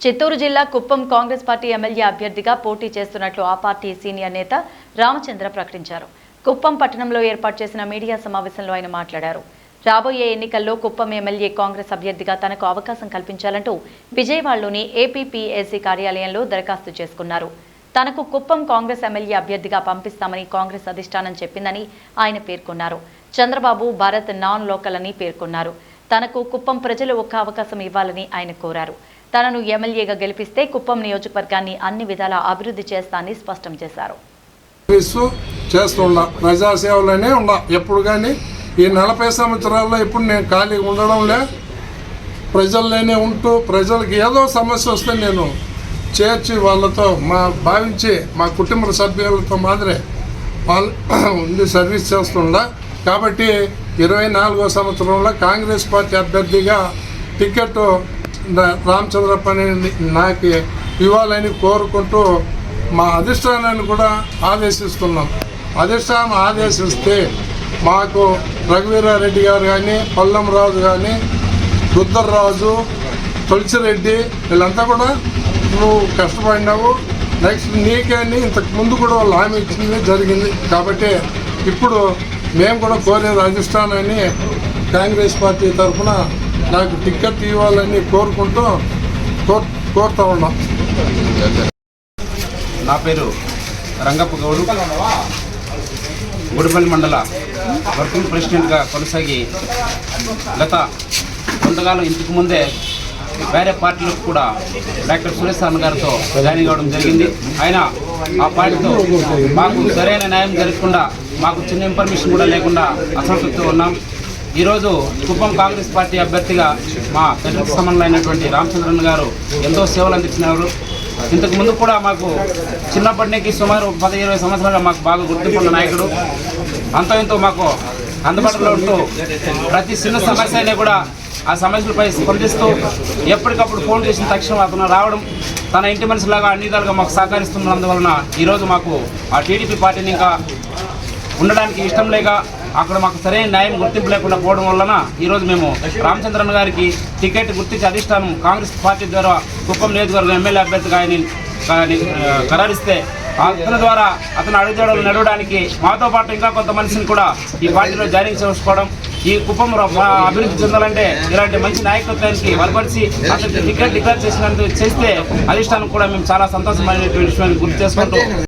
చిత్తూరు జిల్లా Kuppam Congress party MLA అభ్యర్థిగా పోటీ చేస్తున్నట్లు ఆ పార్టీ సీనియర్ నేత రామచంద్ర ప్రకటించారు. కుప్పం పట్టణంలో ఏర్పాటు చేసిన మీడియా సమావేశంలో ఆయన మాట్లాడారు. రాబోయే ఎన్నికల్లో కుప్పం ఎమ్మెల్యే కాంగ్రెస్ అభ్యర్థిగా తనకు అవకాశం కల్పించాలంటూ విజయవాడలోని ఏపీపీఎస్సీ కార్యాలయంలో దరఖాస్తు చేసుకున్నారు. తనకు కుప్పం కాంగ్రెస్ ఎమ్మెల్యే అభ్యర్థిగా పంపిస్తామని కాంగ్రెస్ అధిష్టానం చెప్పిందని ఆయన పేర్కొన్నారు. చంద్రబాబు భారత్ నాన్ లోకల్ అని పేర్కొన్నారు. తనకు కుప్పం ప్రజలు ఒక్క అవకాశం ఇవ్వాలని ఆయన కోరారు. తనను ఎమ్మెల్యేగా గెలిపిస్తే కుప్పం నియోజకవర్గాన్ని అన్ని విధాలా అభివృద్ధి చేస్తానని స్పష్టం చేశారు. ప్రజాసేవలోనే ఉన్నా ఎప్పుడు కానీ ఈ 40 సంవత్సరాల్లో ఇప్పుడు నేను ఖాళీగా ఉండడంలే, ప్రజల్లోనే ఉంటూ ప్రజలకు ఏదో సమస్య వస్తే నేను చేర్చి వాళ్ళతో భావించి మా కుటుంబ సభ్యులతో మాదిరే ఉండి సర్వీస్ చేస్తుండా. కాబట్టి 24వ సంవత్సరంలో కాంగ్రెస్ పార్టీ అభ్యర్థిగా టికెట్ రామచంద్రప్పని నాకు ఇవ్వాలని కోరుకుంటూ మా అధిష్టానాన్ని కూడా ఆదేశిస్తున్నాం. అధిష్టానం ఆదేశిస్తే మాకు రఘువీరారెడ్డి గారు కానీ, పల్లంరాజు కానీ, రుద్రరాజు, తులసిరెడ్డి వీళ్ళంతా కూడా నువ్వు కష్టపడినావు, నెక్స్ట్ నీకేని ఇంతకు ముందు కూడా వాళ్ళు హామీ ఇచ్చింది జరిగింది. కాబట్టి ఇప్పుడు మేము కూడా కోరేది అధిష్టానాన్ని కాంగ్రెస్ పార్టీ తరఫున నాకు టికెట్ ఇవ్వాలని కోరుకుంటూ కోరుతూ ఉన్నాం. నా పేరు రంగప్ప గౌడు, గుడిపల్లి మండల వర్కింగ్ ప్రెసిడెంట్గా కొనసాగి గత కొంతకాలం ఇంతకు ముందే వేరే పార్టీలకు కూడా డాక్టర్ సురేష్ అన్న గారితో జాయిన్ కావడం జరిగింది. ఆయన ఆ పార్టీతో మాకు సరైన న్యాయం జరగకుండా, మాకు చిన్న ఇన్ఫర్మేషన్ కూడా లేకుండా అసంతృప్తితో ఉన్నాం. ఈరోజు కుప్పం కాంగ్రెస్ పార్టీ అభ్యర్థిగా మా పెద్దలకు సంబంధమైనటువంటి రామచంద్రన్ గారు ఎంతో సేవలు అందించినారు. ఇంతకు ముందు కూడా మాకు చిన్నప్పటి నుంచి సుమారు 10-20 సంవత్సరాలుగా మాకు బాగా గుర్తింపున్న నాయకుడు. అంతో ఎంతో మాకు అందుబాటులో ఉంటూ ప్రతి చిన్న సమస్య అయినా కూడా ఆ సమస్యలపై స్పందిస్తూ ఎప్పటికప్పుడు ఫోన్ చేసిన తక్షణం అతను రావడం, తన ఇంటి మనిషిలాగా అన్ని విధాలుగా మాకు సహకరిస్తున్నందువలన ఈరోజు మాకు ఆ టీడీపీ పార్టీని ఇంకా ఉండడానికి ఇష్టం లేక అక్కడ మాకు సరైన న్యాయం గుర్తింపు లేకుండా పోవడం వలన ఈరోజు మేము రామచంద్రన్ గారికి టికెట్ గుర్తించి అధిష్టానం కాంగ్రెస్ పార్టీ ద్వారా కుప్పం నియోజకవర్గం ఎమ్మెల్యే అభ్యర్థిగా ఆయన ఖరారిస్తే అతని ద్వారా అతను అడుగుజాడలు నడవడానికి మాతో పాటు ఇంకా కొంత మనిషిని కూడా ఈ పార్టీలో జాయినింగ్ చేసుకోవడం, ఈ కుప్పం అభివృద్ధి చెందాలంటే ఇలాంటి మంచి నాయకత్వానికి బలపరిచి అతనికి టికెట్ డిక్లేర్ చేసినందుకు చేస్తే అధిష్టానం కూడా మేము చాలా సంతోషమైనటువంటి విషయాన్ని గుర్తు చేసుకుంటూ